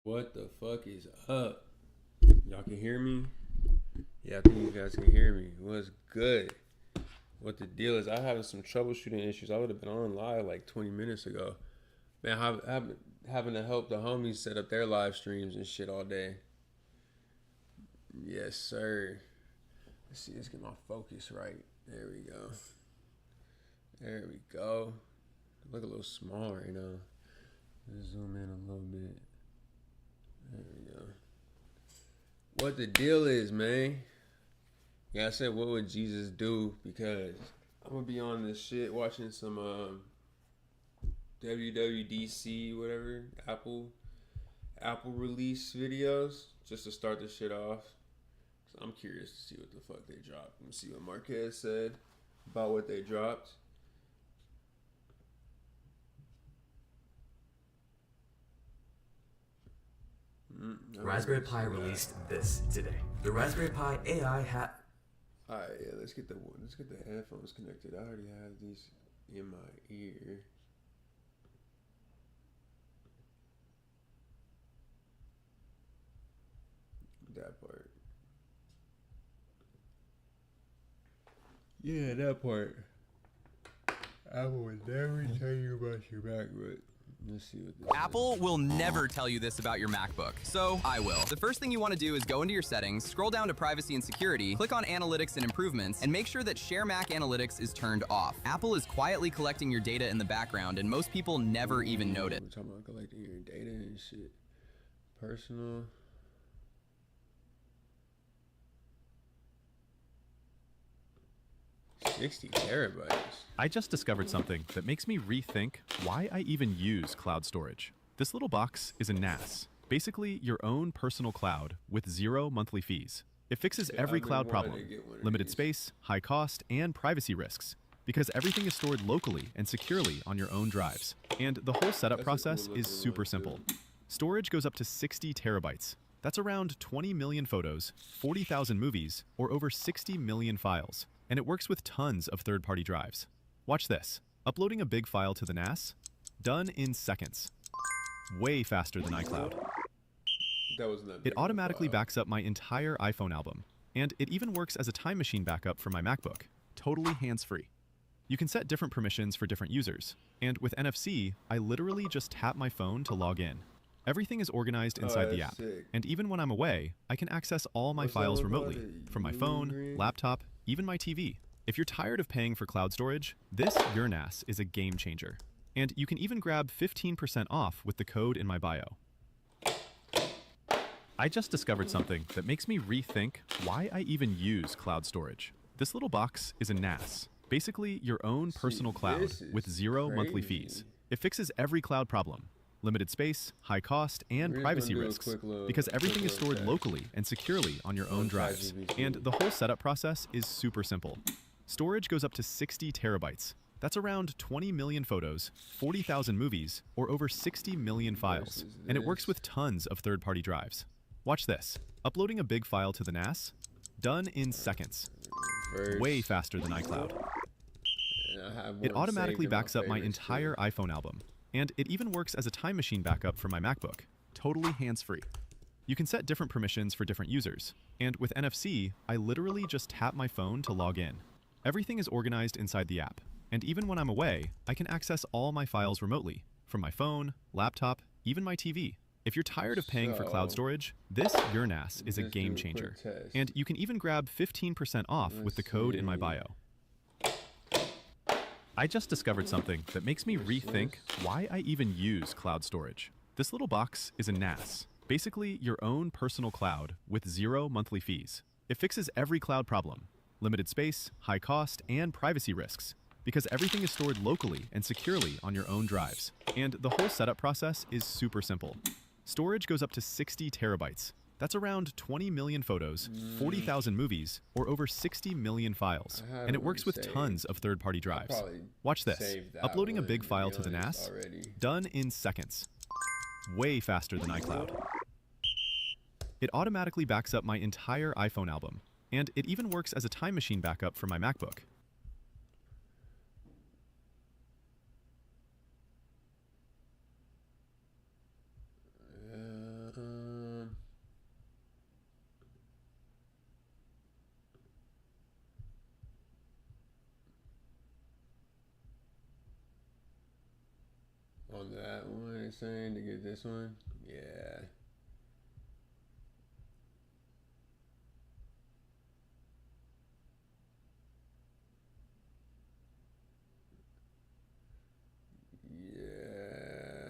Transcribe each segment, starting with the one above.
What the fuck is up? Y'all can hear me? Yeah, I think you guys can hear me. What's good? What the deal is? I'm having some troubleshooting issues. I would have been on live like 20 minutes ago. Man, having to help the homies set up their live streams and shit all day. Yes, sir. Let's see, let's get my focus right. There we go. There we go. Look a little small right now. Let's zoom in a little bit. There we go. What the deal is, man? Yeah, I said, what would Jesus do? Because I'm gonna be on this shit watching some WWDC, whatever, Apple release videos just to start the shit off. So I'm curious to see what the fuck they dropped. Let me see what Marquez said about what they dropped. Raspberry Pi released this today. The Raspberry Pi AI hat. Alright, yeah, let's get the headphones connected. I already have these in my ear. That part. Yeah, that part. I would never tell you about your MacBook. Let's see what this Apple will never tell you this about your MacBook, so I will. The first thing you want to do is go into your settings, scroll down to privacy and security, click on analytics and improvements, and make sure that Share Mac Analytics is turned off. Apple is quietly collecting your data in the background, and most people never even notice. We're talking about collecting your data and shit. Personal. $60 TB. I just discovered something that makes me rethink why I even use cloud storage. This little box is a NAS, basically your own personal cloud with 0 monthly fees. It fixes every cloud problem, limited space, high cost, and privacy risks, because everything is stored locally and securely on your own drives. And the whole setup process is super simple. Storage goes up to 60 terabytes. That's around 20 million photos, 40,000 movies, or over 60 million files. And it works with tons of third-party drives. Watch this. Uploading a big file to the NAS, done in seconds. Way faster than iCloud. It automatically backs up my entire iPhone album, and it even works as a time machine backup for my MacBook, totally hands-free. You can set different permissions for different users, and with NFC, I literally just tap my phone to log in. Everything is organized inside the app, and even when I'm away, I can access all my files remotely, from my phone, laptop, even my TV. If you're tired of paying for cloud storage, this Your NAS is a game changer. And you can even grab 15% off with the code in my bio. I just discovered something that makes me rethink why I even use cloud storage. This little box is a NAS, basically your own personal cloud with 0 monthly fees. It fixes every cloud problem, limited space, high cost, and privacy risks, because everything is stored locally and securely on your own drives. And the whole setup process is super simple. Storage goes up to 60 terabytes. That's around 20 million photos, 40,000 movies, or over 60 million files. And it works with tons of third-party drives. Watch this. Uploading a big file to the NAS, done in seconds. Way faster than iCloud. It automatically backs up my entire iPhone album. And it even works as a time machine backup for my MacBook, totally hands-free. You can set different permissions for different users, and with NFC, I literally just tap my phone to log in. Everything is organized inside the app, and even when I'm away, I can access all my files remotely, from my phone, laptop, even my TV. If you're tired of paying for cloud storage, this Your NAS is a game changer. And you can even grab 15% off with the code in my bio. I just discovered something that makes me rethink why I even use cloud storage. This little box is a NAS, basically your own personal cloud with 0 monthly fees. It fixes every cloud problem, limited space, high cost, and privacy risks, because everything is stored locally and securely on your own drives. And the whole setup process is super simple. Storage goes up to 60 terabytes. That's around 20 million photos, 40,000 movies, or over 60 million files. And it works with tons of third-party drives. Watch this. Uploading a big file to the NAS, done in seconds. Way faster than iCloud. It automatically backs up my entire iPhone album. And it even works as a time machine backup for my MacBook. On that one, it's saying to get this one. Yeah. Yeah.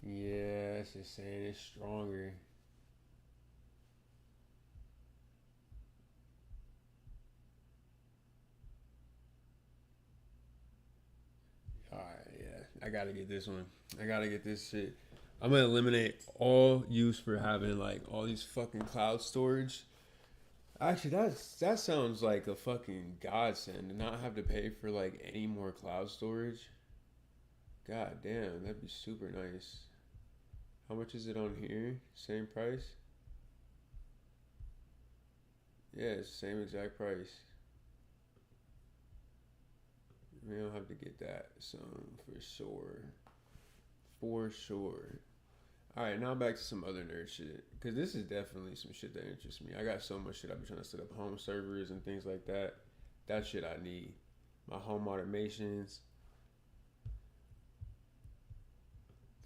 Yeah, it's just saying it's stronger. Alright, yeah. I gotta get this one. I gotta get this shit. I'm gonna eliminate all use for having like all these fucking cloud storage. Actually, that sounds like a fucking godsend to not have to pay for like any more cloud storage. God damn, that'd be super nice. How much is it on here? Same price? Yeah, it's the same exact price. We don't have to get that, so for sure. For sure. Alright, now back to some other nerd shit. Because this is definitely some shit that interests me. I got so much shit. I've been trying to set up home servers and things like that. That shit I need. My home automations.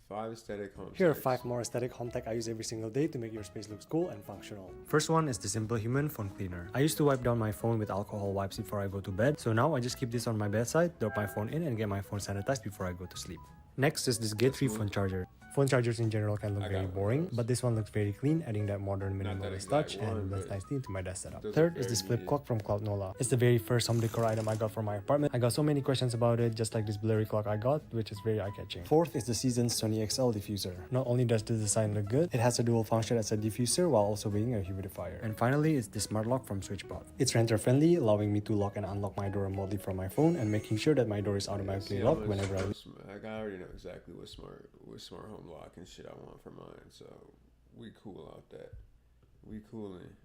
5 aesthetic home Here are specs. 5 more aesthetic home tech I use every single day to make your space look cool and functional. First one is the Simple Human phone cleaner. I used to wipe down my phone with alcohol wipes before I go to bed, so now I just keep this on my bedside, drop my phone in, and get my phone sanitized before I go to sleep. Next is this Gate 3 phone charger. Phone chargers in general can look very boring, but this one looks very clean, adding that modern minimalist touch and blends nicely into my desk setup. Third is this flip clock from Cloudnola. It's the very first home decor item I got for my apartment. I got so many questions about it, just like this blurry clock I got, which is very eye-catching. Fourth is the Seasons Sony XL diffuser. Not only does the design look good, it has a dual function as a diffuser while also being a humidifier. And finally, it's the smart lock from SwitchBot. It's renter-friendly, allowing me to lock and unlock my door remotely from my phone and making sure that my door is automatically locked whenever I leave. I already know exactly what smart home lock and shit I want for mine, so we cool out that. We coolin'.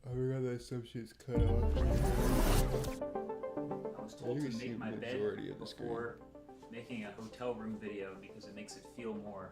I forgot that some shit's cut off. I was told to make my bed before making a hotel room video because it makes it feel more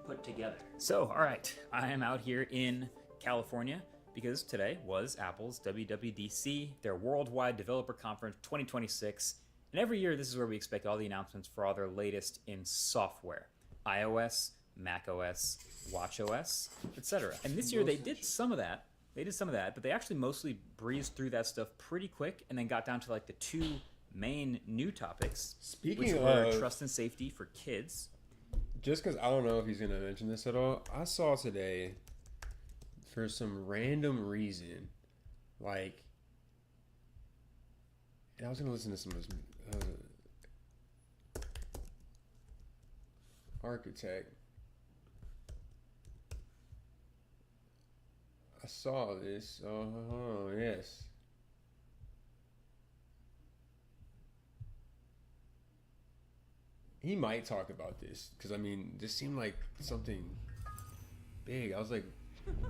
put together. So, all right, I am out here in California because today was Apple's WWDC, their Worldwide Developer Conference 2026. And every year, this is where we expect all the announcements for all their latest in software. iOS, macOS, watchOS, etc. And this year they did some of that. But they actually mostly breezed through that stuff pretty quick and then got down to like the 2 main new topics, which were trust and safety for kids. Just because I don't know if he's going to mention this at all, I saw today, for some random reason, like, and I was going to listen to some of this architect. I saw this. Oh, yes. He might talk about this because I mean, this seemed like something big. I was like,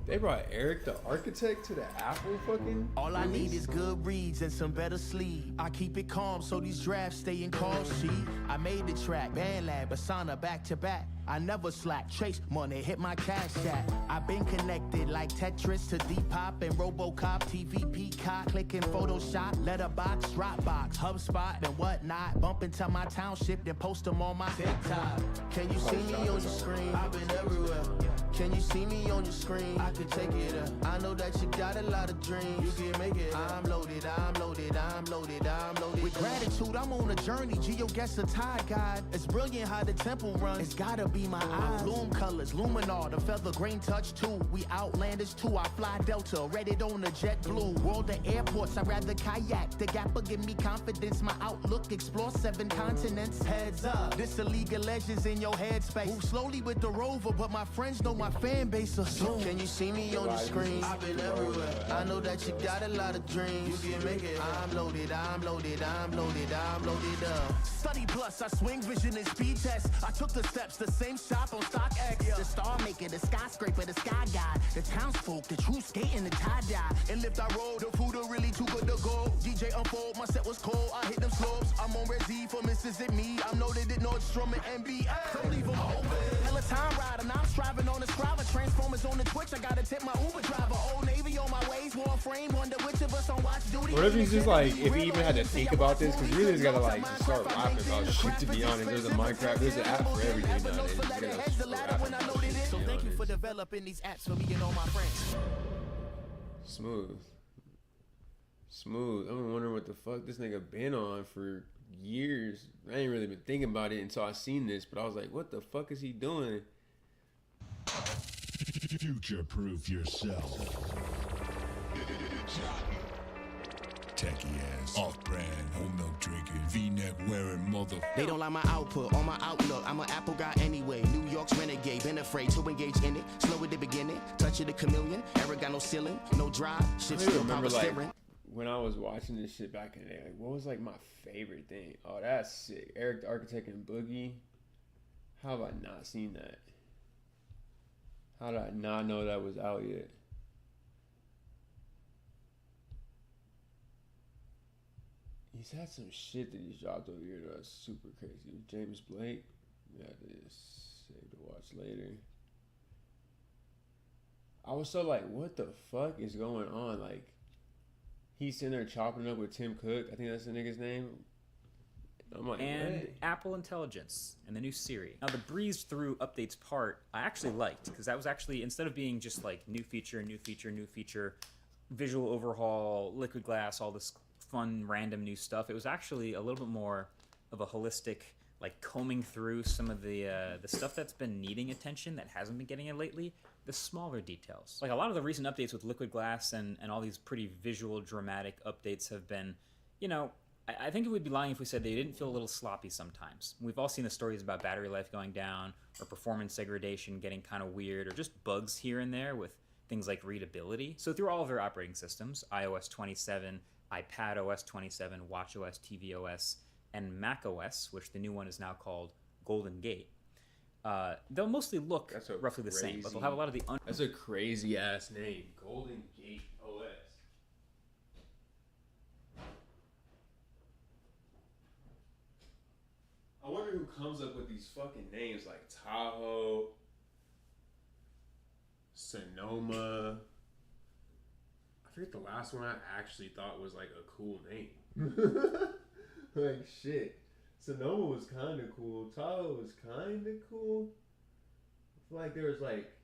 they brought Eric the architect to the Apple fucking. All I need is good reads and some better sleep. I keep it calm so these drafts stay in call sheet. I made the track, BandLab, Asana back to back. I never slack, chase money, hit my cash app. I've been connected like Tetris to Depop and Robocop, TV Peacock, clicking Photoshop, Letterbox, Dropbox, HubSpot and whatnot. Bump into my township, then post them on my TikTok. Can you see me on your screen? I've been everywhere. Can you see me on your screen? I could take it up. I know that you got a lot of dreams. You can make it. I'm loaded, I'm loaded, I'm loaded, I'm loaded. With gratitude, I'm on a journey. GeoGuess a tide guide. It's brilliant how the temple runs. It's gotta be my eyes. Bloom colors, Luminar, the feather green touch too. We outlanders too. I fly Delta, Reddit on the jet blue. World of airports, I'd rather kayak. The gapper give me confidence. My outlook, explore 7 continents. Heads up, this a League of Legends in your headspace. Move slowly with the rover, but my friends know my fan base are soon. Can you see me on your screen? I've been everywhere. I know that you got a lot of dreams. You can make it. I'm loaded, I'm loaded, I'm loaded, I'm loaded up. Study plus, I swing vision and speed test. I took the steps to same shop on StockX. The star maker, the skyscraper, the sky god, the townsfolk, the true skating, the tie-dye. And lift I roll, the food are really too good to go. DJ unfold, my set was cold, I hit them slopes. I'm on Resi for Mississippi, I'm loaded at Nordstrom and NBA. Don't leave them open. Hella time riding, I'm striving on the Strava. Transformers on the Twitch, I gotta tip my Uber driver. Old Navy on my ways, Warframe, wonder which of us on watch duty. What if he's just like, if he even had to think about this, because really he's gotta like start rapping about shit, to be honest. There's a Minecraft, there's an app for everything nowadays. So thank you for developing these apps for me and all my friends. Smooth. Smooth. I'm wondering what the fuck this nigga been on for years. I ain't really been thinking about it until I seen this, but I was like, what the fuck is he doing? Future-proof yourself. Tacky ass, off-brand, whole milk drinking, V-neck wearing mother. They don't like my output or my outlook. I'm an Apple guy anyway. New York's renegade, been afraid to engage in it. Slow at the beginning, touch of the chameleon. Eric got no ceiling, no drive. Shit I still remember power like steering. when I was watching this shit back in the day, like what was like my favorite thing? Oh, that's sick. Eric the Architect and Boogie. How have I not seen that? How did I not know that was out yet? He's had some shit that he's dropped over here that's super crazy. James Blake. Yeah, this save to watch later. I was so like, what the fuck is going on? Like, he's sitting there chopping up with Tim Cook. I think that's the nigga's name. I'm like, and hey. Apple Intelligence and the new Siri. Now the breeze through updates part I actually liked, because that was actually, instead of being just like new feature, visual overhaul, liquid glass, all this fun random new stuff, it was actually a little bit more of a holistic, like combing through some of the stuff that's been needing attention that hasn't been getting it lately, the smaller details. Like a lot of the recent updates with liquid glass and all these pretty visual dramatic updates have been, you know, I think it would be lying if we said they didn't feel a little sloppy sometimes. We've all seen the stories about battery life going down or performance degradation getting kind of weird or just bugs here and there with things like readability. So through all of their operating systems, iOS 27, iPadOS 27, watchOS, tvOS, and macOS, which the new one is now called Golden Gate, they'll mostly look roughly the same, but they'll have a lot of the... That's a crazy ass name. Golden Gate OS. I wonder who comes up with these fucking names like Tahoe, Sonoma. I forget the last one I actually thought was like a cool name. Like shit. Sonoma was kind of cool. Tahoe was kind of cool. I feel like there was like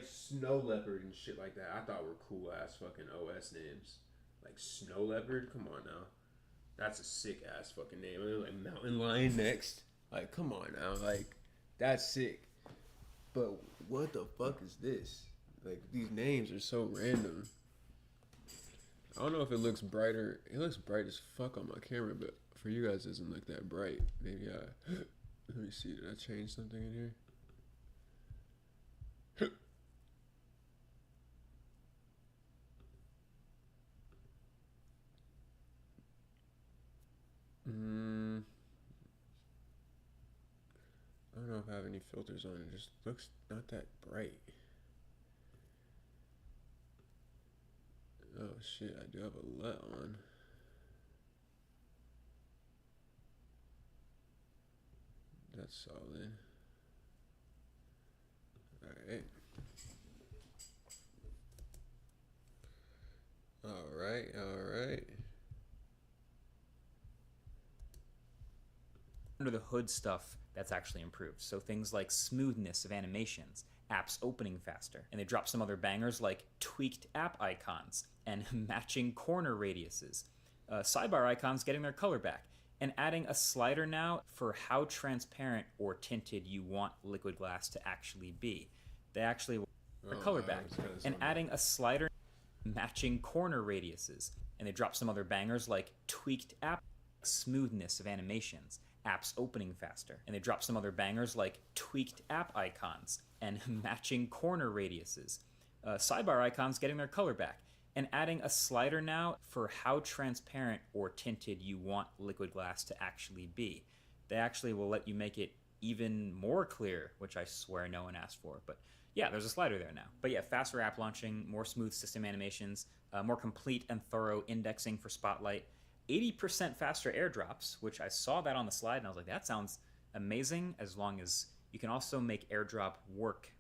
Snow Leopard and shit like that. I thought were cool ass fucking OS names. Like Snow Leopard, come on now. That's a sick ass fucking name. And then like Mountain Lion next. Like, come on now. Like, that's sick. But what the fuck is this? Like, these names are so random. I don't know if it looks brighter. It looks bright as fuck on my camera, but for you guys, it doesn't look that bright. Maybe let me see. Did I change something in here? I don't know if I have any filters on. It just looks not that bright. Oh shit, I do have a LUT on. That's solid. Alright. Alright. Under the hood stuff that's actually improved. So things like smoothness of animations, apps opening faster, and they dropped some other bangers like tweaked app icons and matching corner radiuses, sidebar icons getting their color back, and adding a slider now for how transparent or tinted you want liquid glass to actually be. They actually their color back, and adding a slider matching corner radiuses, and they dropped some other bangers like tweaked app smoothness of animations, apps opening faster, and they dropped some other bangers like tweaked app icons and matching corner radiuses, sidebar icons getting their color back, and adding a slider now for how transparent or tinted you want liquid glass to actually be. They actually will let you make it even more clear, which I swear no one asked for. But yeah, there's a slider there now. But yeah, faster app launching, more smooth system animations, more complete and thorough indexing for Spotlight, 80% faster airdrops, which I saw that on the slide and I was like, that sounds amazing, as long as you can also make airdrop work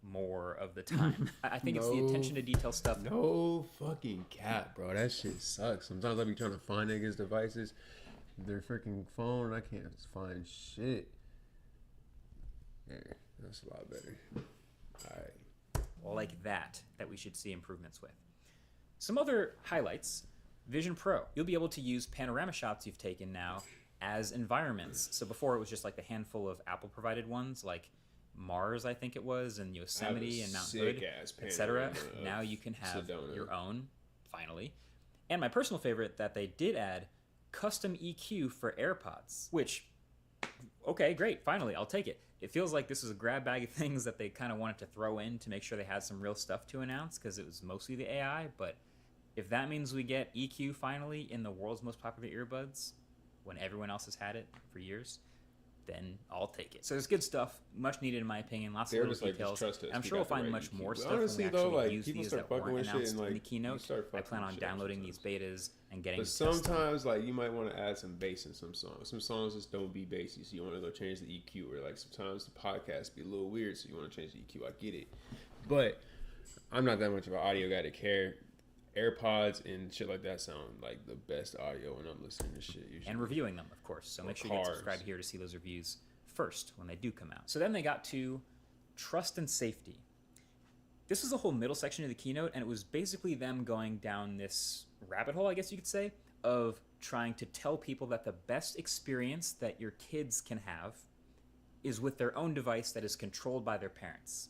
more of the time. I think it's the attention to detail stuff. No fucking cap, bro. That shit sucks. Sometimes I be trying to find niggas' devices, their freaking phone, and I can't find shit. Yeah, that's a lot better. Alright. Like that we should see improvements with. Some other highlights. Vision Pro. You'll be able to use panorama shots you've taken now as environments. So before it was just like the handful of Apple provided ones, like Mars, I think it was, and Yosemite and Mount Hood, etc. Now you can have your own, finally. And my personal favorite that they did add, custom EQ for AirPods, which, okay, great, finally, I'll take it. It feels like this is a grab bag of things that they kind of wanted to throw in to make sure they had some real stuff to announce, because it was mostly the AI. But if that means we get EQ finally in the world's most popular earbuds when everyone else has had it for years, then I'll take it. So there's good stuff, much needed in my opinion, lots of little details. I'm sure we'll find much more stuff when we actually use these that weren't announced in the keynote. I plan on downloading these betas and getting. But sometimes, like, you might want to add some bass in some songs. Some songs just don't be bassy, so you want to go change the EQ. Or like sometimes the podcast be a little weird, so you want to change the EQ. I get it, but I'm not that much of an audio guy to care. AirPods and shit like that sound like the best audio when I'm listening to shit usually. And reviewing them, of course. So make sure you get subscribed here to see those reviews first when they do come out. So then they got to trust and safety. This was the whole middle section of the keynote, and it was basically them going down this rabbit hole, I guess you could say, of trying to tell people that the best experience that your kids can have is with their own device that is controlled by their parents.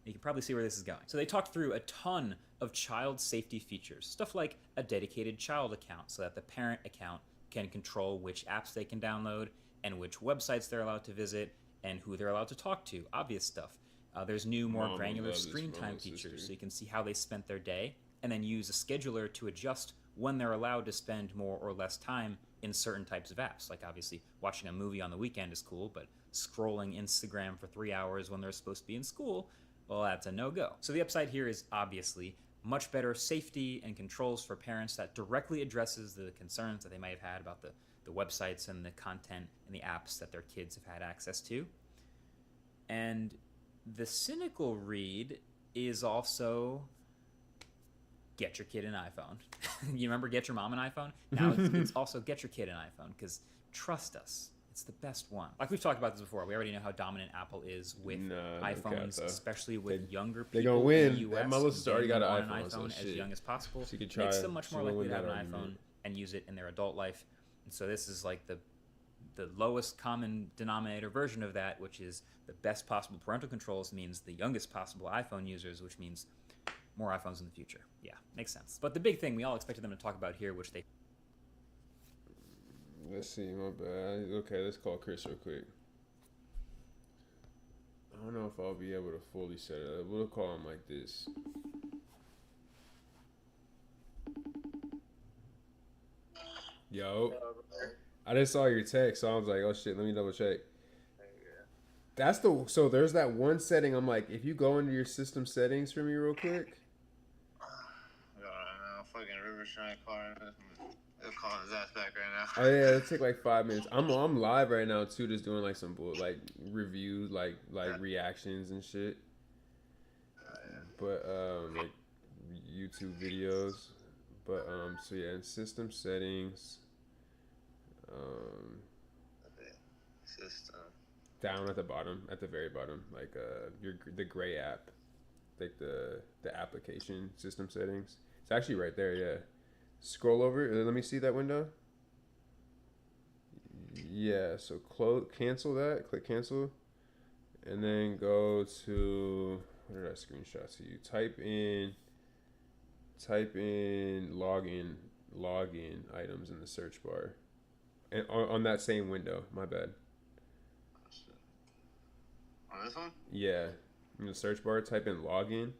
You can probably see where this is going. So they talked through a ton of child safety features, stuff like a dedicated child account so that the parent account can control which apps they can download and which websites they're allowed to visit and who they're allowed to talk to, obvious stuff. There's new, more granular screen time features so you can see how they spent their day and then use a scheduler to adjust when they're allowed to spend more or less time in certain types of apps. Like obviously watching a movie on the weekend is cool, but scrolling Instagram for 3 hours when they're supposed to be in school, well, that's a no-go. So the upside here is obviously much better safety and controls for parents that directly addresses the concerns that they might have had about the websites and the content and the apps that their kids have had access to. And the cynical read is also get your kid an iPhone. You remember get your mom an iPhone? Now it's also get your kid an iPhone, because trust us, it's the best one. Like we've talked about this before, we already know how dominant Apple is with iPhones, especially with younger people. They're gonna win. In the US. My sister's already got an iPhone so as young as possible. She could try. Makes them much more likely to have an iPhone and use it in their adult life. And so this is like the lowest common denominator version of that, which is the best possible parental controls means the youngest possible iPhone users, which means more iPhones in the future. Yeah, makes sense. But the big thing we all expected them to talk about here, which they... Let's see, my bad. Okay, let's call Chris real quick. I don't know if I'll be able to fully set it up. We'll call him like this. Yo. I just saw your text, so I was like, oh shit, let me double check. That's so there's that one setting. I'm like, if you go into your system settings for me real quick. Fucking River's trying to call him. They'll call his ass back right now. Oh yeah, it'll take like 5 minutes. I'm live right now too, just doing like some like reviews, like reactions and shit. But like YouTube videos. But so yeah, in system settings. System. Down at the bottom, at the very bottom, like the gray app, like the application system settings. It's actually right there. Yeah. Scroll over. Let me see that window. Yeah. So cancel that. Click cancel, and then go to what did I screenshot to you? Type in login items in the search bar, and on that same window. My bad. On this one? Yeah. In the search bar, type in login.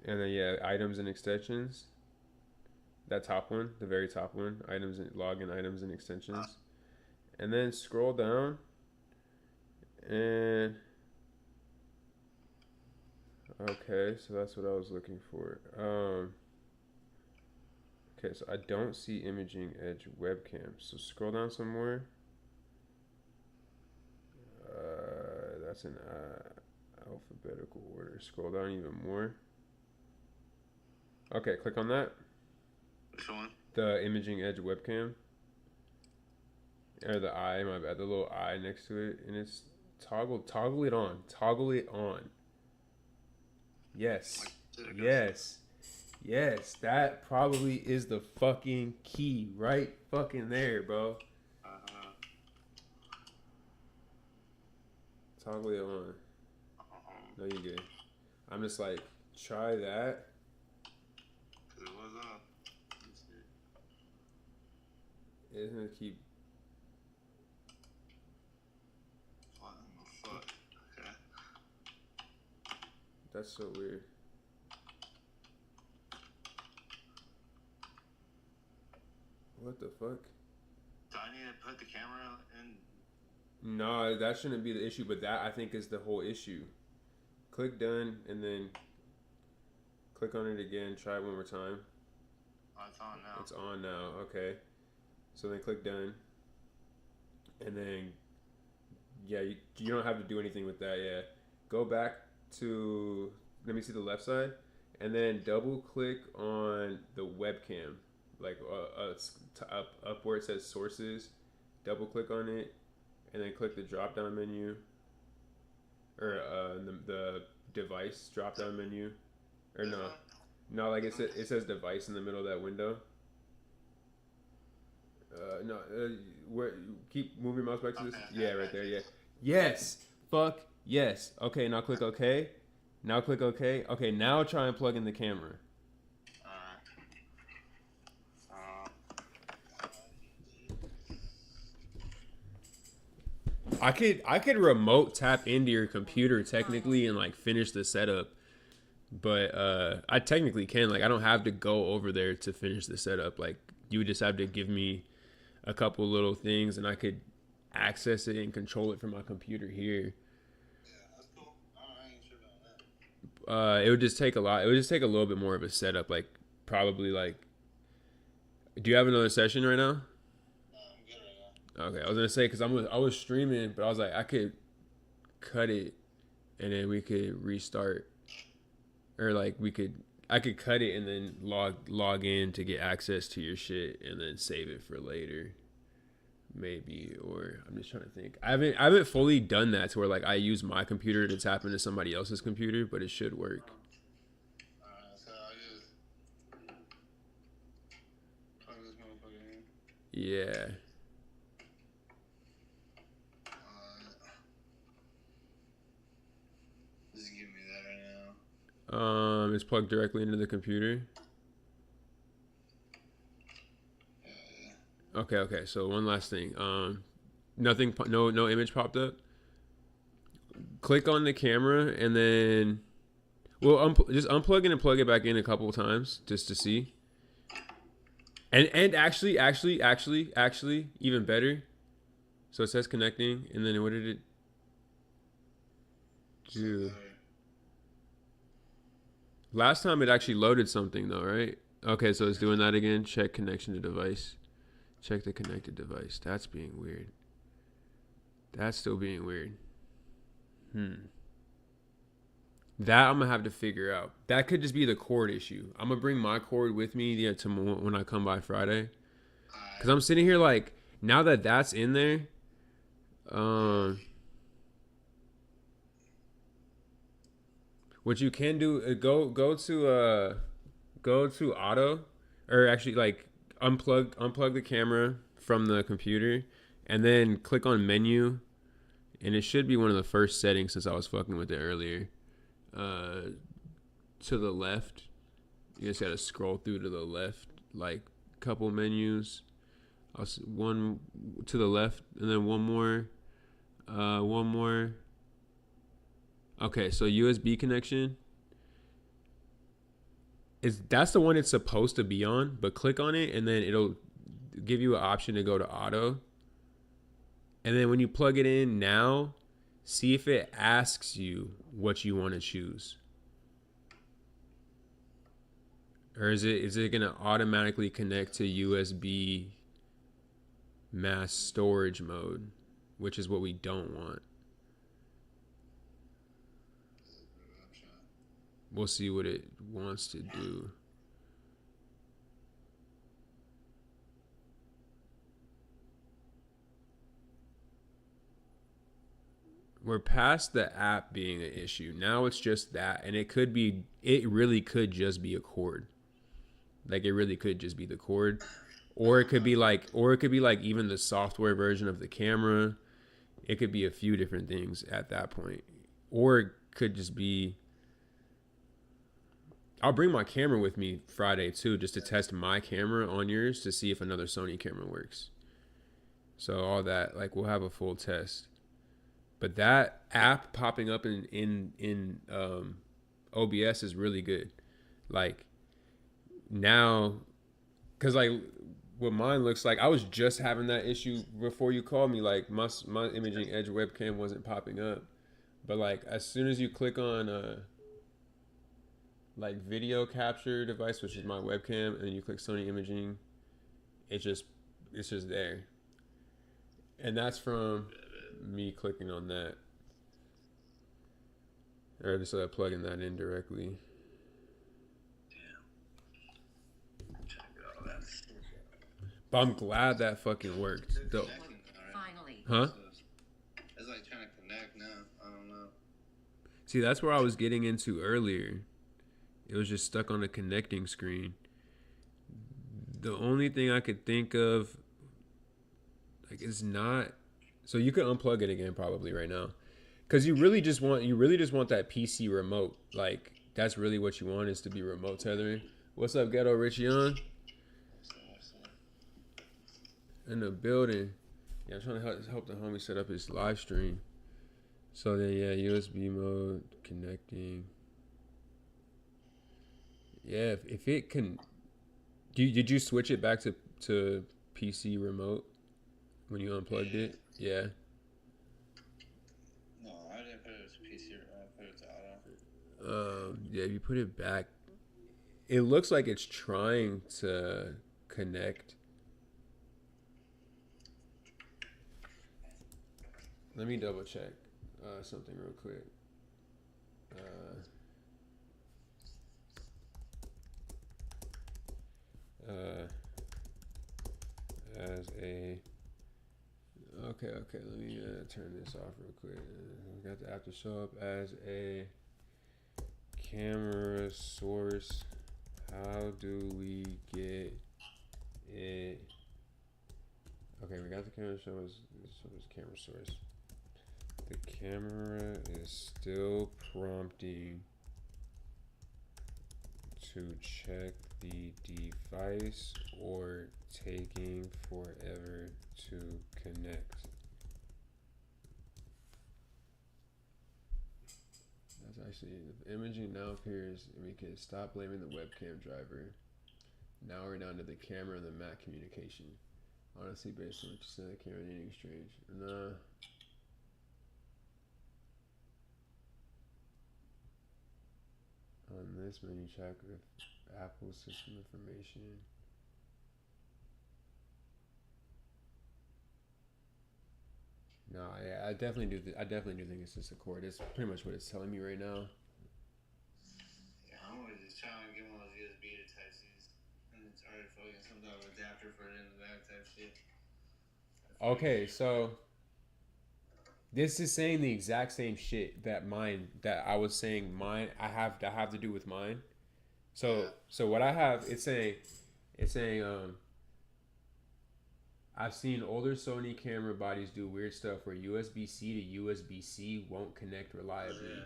And then, yeah, items and extensions. that top one, the very top one, items and login items and extensions, and then scroll down, and okay, so that's what I was looking for. Okay, so I don't see imaging edge webcam. So scroll down some more. That's in alphabetical order. Scroll down even more. Okay, click on that. Which one? The imaging edge webcam. Or the eye, my bad. The little eye next to it. And it's toggle it on. Toggle it on. Yes. Yes. Yes. That probably is the fucking key. Right fucking there, bro. Toggle it on. No, you good. I'm just like, try that. It was on. It's gonna keep. What in the fuck? Okay. That's so weird. What the fuck? Do I need to put the camera in? No, that shouldn't be the issue, but that I think is the whole issue. Click done and then click on it again. Try it one more time. Oh, it's on now. It's on now. Okay. So then click done. And then, yeah, you don't have to do anything with that. Yeah. Go back to, let me see the left side. And then double click on the webcam. Like up where it says sources. Double click on it. And then click the drop down menu. Or the device drop down menu. Or no, like it says device in the middle of that window. Where keep moving your mouse back to this. Yeah, right there. Yeah. Yes. Fuck yes. Okay, now click OK. Now click OK. Okay, now try and plug in the camera. I could remote tap into your computer technically and like finish the setup, but I technically can. Like I don't have to go over there to finish the setup. Like you would just have to give me a couple little things and I could access it and control it from my computer here. Yeah, that's cool. I ain't sure about that. It would just take a lot. It would just take a little bit more of a setup. Like probably like. Do you have another session right now? Okay, I was gonna say because I was streaming, but I was like I could cut it, and then we could restart, or like I could cut it and then log in to get access to your shit, and then save it for later, maybe. Or I'm just trying to think. I haven't fully done that to where like I use my computer to tap into somebody else's computer, but it should work. So I just plug this motherfucker in. Yeah. Just give me that right now. It's plugged directly into the computer. Yeah. Okay. So one last thing. Nothing. No image popped up. Click on the camera and then, well, just unplug it and plug it back in a couple of times just to see. And actually, even better. So it says connecting, and then what did it do? Last time it actually loaded something though, right? Okay, so it's doing that again. Check connection to device. Check the connected device. That's being weird. That's still being weird. That I'm gonna have to figure out. That could just be the cord issue. I'm gonna bring my cord with me when I come by Friday. Cause I'm sitting here like, now that that's in there, what you can do, go to auto, or actually like unplug the camera from the computer, and then click on menu, and it should be one of the first settings since I was fucking with it earlier. To the left, you just gotta scroll through to the left, like couple menus. One to the left, and then one more. Okay, so USB connection. That's the one it's supposed to be on, but click on it and then it'll give you an option to go to auto. And then when you plug it in now, see if it asks you what you want to choose. Or is it going to automatically connect to USB mass storage mode, which is what we don't want. We'll see what it wants to do. We're past the app being an issue. Now it's just that, and it really could just be a cord. Like it really could just be the cord, or it could be like even the software version of the camera. It could be a few different things at that point, or it could just be. I'll bring my camera with me Friday too, just to test my camera on yours to see if another Sony camera works. So all that, like, we'll have a full test. But that app popping up in OBS is really good. Like now, cause like what mine looks like, I was just having that issue before you called me. Like my Imaging Edge webcam wasn't popping up, but like as soon as you click on like video capture device, which is my webcam, and you click Sony Imaging, it's just there. And that's from me clicking on that. Or just plugging that in directly. But I'm glad that fucking worked. Though. Finally. Huh? It's like trying to connect now. I don't know. See, that's where I was getting into earlier. It was just stuck on the connecting screen. The only thing I could think of, like, it's not. So you could unplug it again probably right now, because you really just want that PC remote. Like that's really what you want, is to be remote tethering. What's up, Ghetto Richie on? In the building. Yeah, I'm trying to help the homie set up his live stream. So then yeah, USB mode connecting. Yeah, if it can. Did you switch it back to PC remote when you unplugged it? Yeah. No, I didn't put it to PC. I put it to auto. Yeah, if you put it back, it looks like it's trying to connect. Let me double check something real quick. As a okay, let me turn this off real quick. We got the app to show up as a camera source. How do we get it? Okay, we got the camera show as camera source. The camera is still prompting to check the device or taking forever to connect. That's actually, the imaging now appears, and we can stop blaming the webcam driver. Now we're down to the camera and the Mac communication. Honestly, based on what you said, the camera ain't anything strange. Nah. On this menu, check with Apple system information. No, yeah, I definitely do. I definitely do think it's just a cord. It's pretty much what it's telling me right now. Yeah, I'm just trying to get one of those USB to Type C's, and it's already fucking some type of adapter for it in the back type shit. Okay, so this is saying the exact same shit that I was saying mine. I have to do with mine. So what I have, it's saying I've seen older Sony camera bodies do weird stuff where USB-C to USB-C won't connect reliably,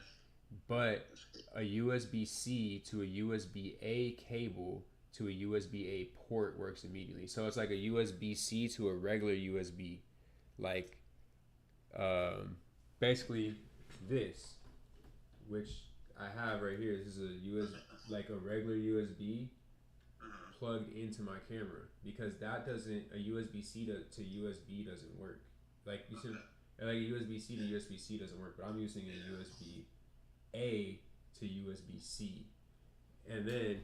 but a USB-C to a USB-A cable to a USB-A port works immediately. So it's like a USB-C to a regular USB, like basically this, which I have right here. This is a USB, like a regular USB plugged into my camera, because that doesn't, a USB-C to USB doesn't work. Like you said, like a USB-C to USB-C doesn't work, but I'm using a USB-A to USB-C, and then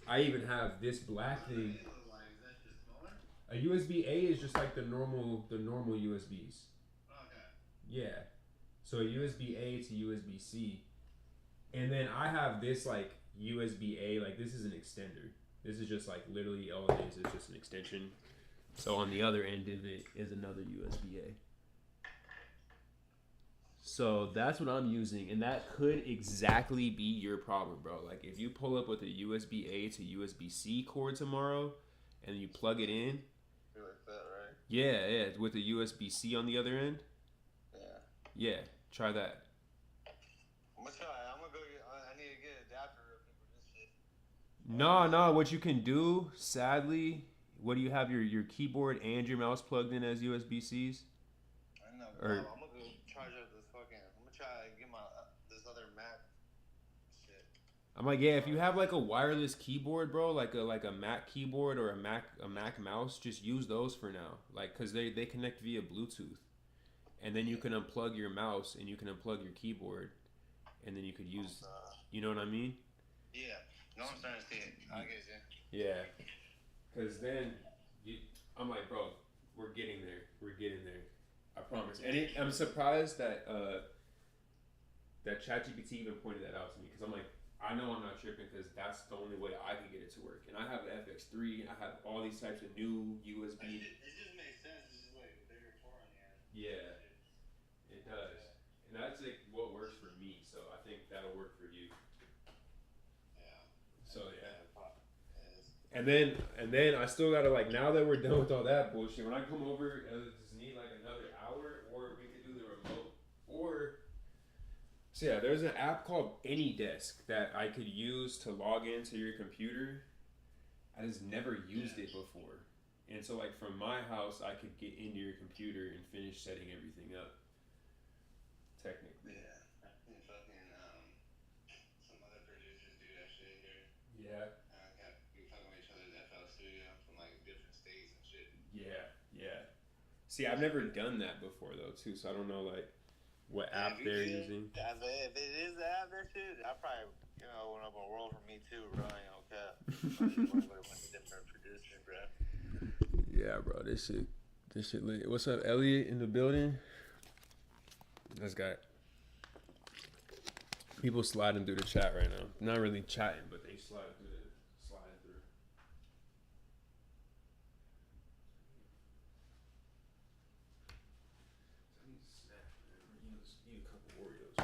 I even have this black thing. A USB-A is just like the normal USBs. Yeah. So a USB-A to USB-C. And then I have this like USB-A, like this is an extender. This is just like literally all it is just an extension. So on the other end of it is another USB-A. So that's what I'm using, and that could exactly be your problem, bro. Like if you pull up with a USB-A to USB-C cord tomorrow and you plug it in. You're like that, right? Yeah, with a USB-C on the other end. Yeah, try that. I'm gonna try. I'm gonna go get. I need to get an adapter for this shit. No. What you can do, sadly, what do you have your keyboard and your mouse plugged in as USB-Cs? I know. Or, I'm gonna go charge up this fucking. I'm gonna try to get my this other Mac shit. I'm like, yeah, if you have like a wireless keyboard, bro, like a Mac keyboard or a Mac mouse, just use those for now. Like, cause they connect via Bluetooth. And then you can unplug your mouse and you can unplug your keyboard, and then you could use, you know what I mean? Yeah, no, I'm starting to see it. I get you. Yeah, because then I'm like, bro, we're getting there. I promise. And I'm surprised that that ChatGPT even pointed that out to me, because I'm like, I know I'm not tripping, because that's the only way I can get it to work. And I have an FX3, and I have all these types of new USB. It just makes sense. It's just like a bigger core on the end. Yeah. It does, and that's like what works for me. So I think that'll work for you. Yeah. So yeah. And then I still gotta, like, now that we're done with all that bullshit, when I come over, I just need like another hour, or we could do the remote, or so yeah. There's an app called AnyDesk that I could use to log into your computer. I just never used it before, and so like from my house, I could get into your computer and finish setting everything up. Technically. Yeah. I think fucking some other producers do that shit here. Yeah. We talking about each other's FL Studio from like different states and shit. Yeah. See, I've never done that before though, too. So I don't know like what app they're using. If it is the app, that shit, I probably went up a world for me too, bro. I ain't no cap. I just work with a bunch of different producers, bro. Yeah, bro. This shit lit. What's up, Elliot in the building? Let's go. People sliding through the chat right now. Not really chatting, but they sliding through. I need a snack, man. Eat a couple Oreos.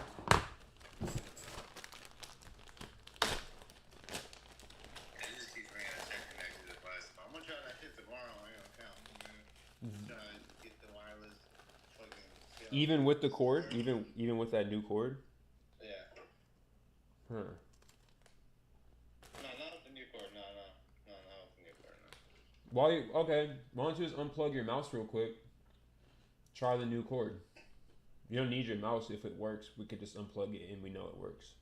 It just keeps bringing a tech connected device. I'm gonna try that shit tomorrow. I ain't gonna count. Try to get the wireless fucking. Even with the cord, even with that new cord. Yeah. Huh. No, not with the new cord. No, not with the new cord. No. Why don't you just unplug your mouse real quick? Try the new cord. You don't need your mouse if it works. We could just unplug it and we know it works.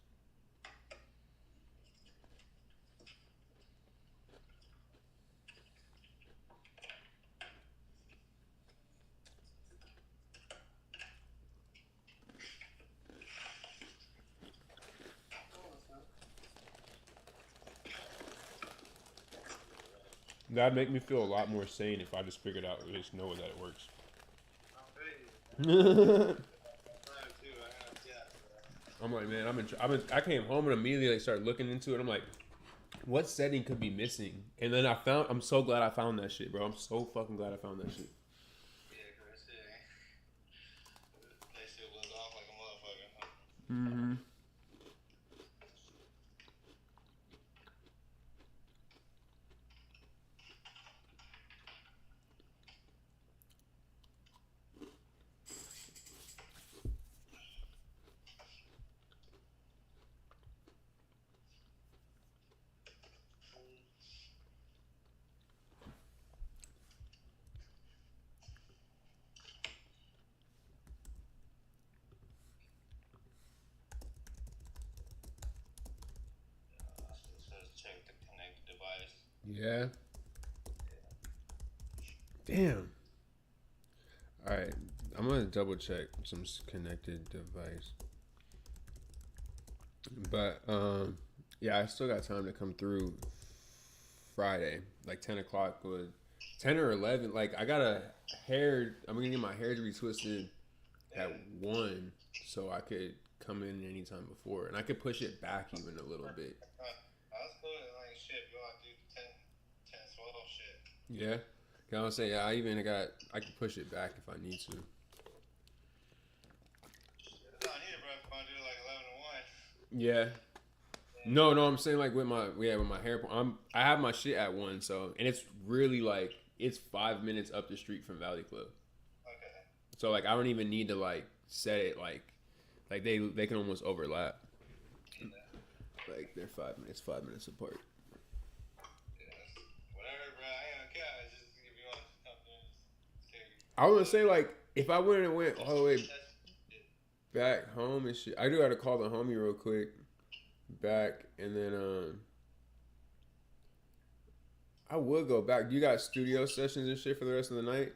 That'd make me feel a lot more sane if I just figured out, at least know that it works. I'm like, man, I came home and immediately like started looking into it. I'm like, what setting could be missing? And then I'm so glad I found that shit, bro. I'm so fucking glad I found that shit. That shit was off like a motherfucker. Mm-hmm. Yeah. Damn. All right, I'm gonna double check some connected device. But yeah, I still got time to come through Friday, like 10 o'clock would 10 or 11. Like I got a hair. I'm gonna get my hair to be twisted at 1, so I could come in anytime before, and I could push it back even a little bit. That's cool. Like shit, you want to do 10, 12 shit. Yeah. I was saying, yeah, I can push it back if I need to. It's not here, bro. If I do like 11 to 1. Yeah. No, I'm saying like with my hair. I have my shit at 1, so, and it's really like it's 5 minutes up the street from Valley Club. Okay. So like I don't even need to like set it like they can almost overlap. Yeah. Like they're 5 minutes apart. I was gonna say, like, if I wouldn't have went all the way back home and shit, I do gotta call the homie real quick back, and then I would go back. Do you got studio sessions and shit for the rest of the night?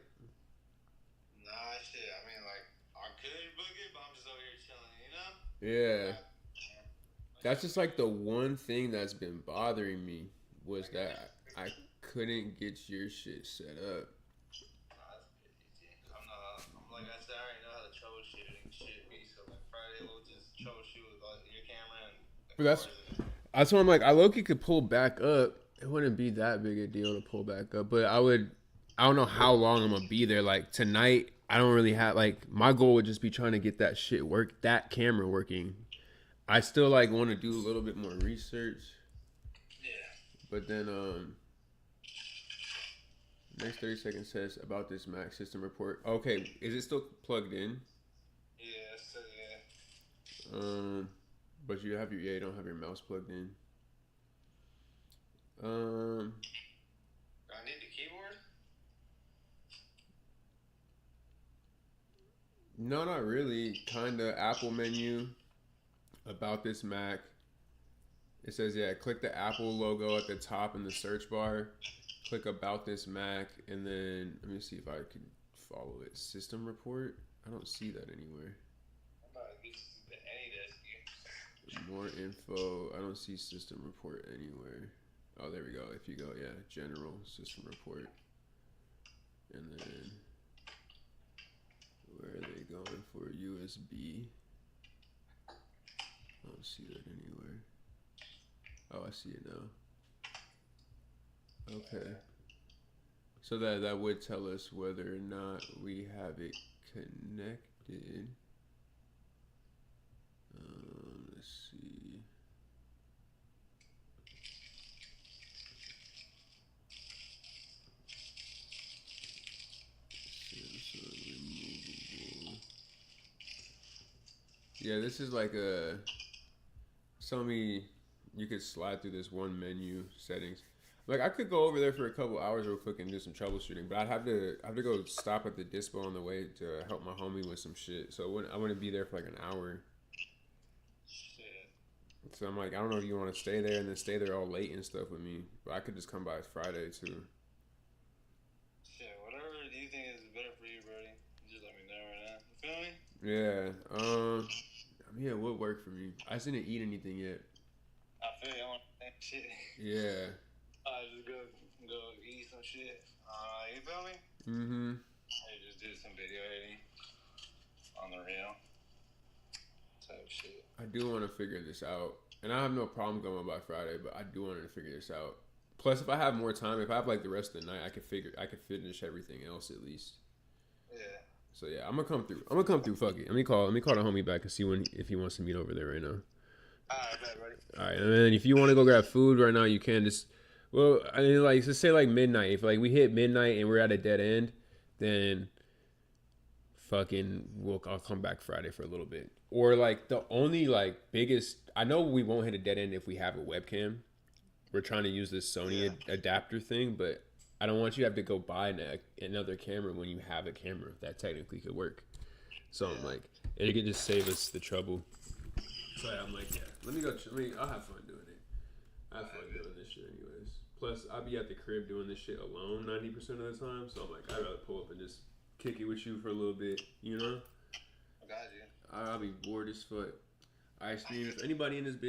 Nah, shit. I mean, like, I could book it, but I'm just over here chilling, you know? Yeah. That's just like the one thing that's been bothering me was that I couldn't get your shit set up. Like I said, I already know how the troubleshooting shit be. So like Friday, we'll just troubleshoot with your camera. But that's why I'm like, I low-key could pull back up. It wouldn't be that big a deal to pull back up. But I don't know how long I'm gonna be there. Like tonight, I don't really have like my goal would just be trying to get that camera working. I still like want to do a little bit more research. Yeah. But then next 30 seconds says about this Mac system report. Okay, is it still plugged in? Yeah, so yeah. But you don't have your mouse plugged in. Do I need the keyboard? No, not really. Kinda Apple menu. About this Mac. It says, yeah, click the Apple logo at the top in the search bar. Click about this Mac, and then let me see if I can follow it. System report? I don't see that anywhere. I'm about to get any desk. More info. I don't see system report anywhere. Oh, there we go. If you go, yeah, general system report. And then where are they going for USB? I don't see that anywhere. Oh, I see it now. Okay. So that would tell us whether or not we have it connected. Let's see. Samsung removable. Yeah, this is like tell me you could slide through this one menu settings. Like I could go over there for a couple hours real quick and do some troubleshooting, but I'd have to go stop at the dispo on the way to help my homie with some shit. So I wouldn't be there for like an hour. Shit. So I'm like, I don't know if you want to stay there and then stay there all late and stuff with me, but I could just come by Friday too. Shit, whatever you think is better for you, Brody. Just let me know right now. You feel me? Yeah. I mean, it would work for me. I just didn't eat anything yet. I feel you. I want that shit. Yeah. Just go eat some shit. You feel me? Mm-hmm. I just do some video editing on the real type shit. I do want to figure this out, and I have no problem going by Friday, but I do want to figure this out. Plus, if I have more time, if I have like the rest of the night, I could finish everything else at least. Yeah. So yeah, I'm gonna come through. Fuck it. Let me call the homie back and see if he wants to meet over there right now. Alright, bet, buddy. Alright, and then if you want to go grab food right now, you can just. Well, I mean, like, let's say like midnight. If like we hit midnight and we're at a dead end, then fucking I'll come back Friday for a little bit. Or like the only like biggest, I know we won't hit a dead end if we have a webcam. We're trying to use this Sony adapter thing, but I don't want you to have to go buy another camera when you have a camera that technically could work. So I'm like, it could just save us the trouble. So I'm like, yeah, let me go. I'll have fun doing it. I have fun doing this shit anyways. Plus, I be at the crib doing this shit alone 90% of the time. So I'm like, I'd rather pull up and just kick it with you for a little bit, you know? I got you. I'll be bored as fuck. Alright, Steve, if anybody in this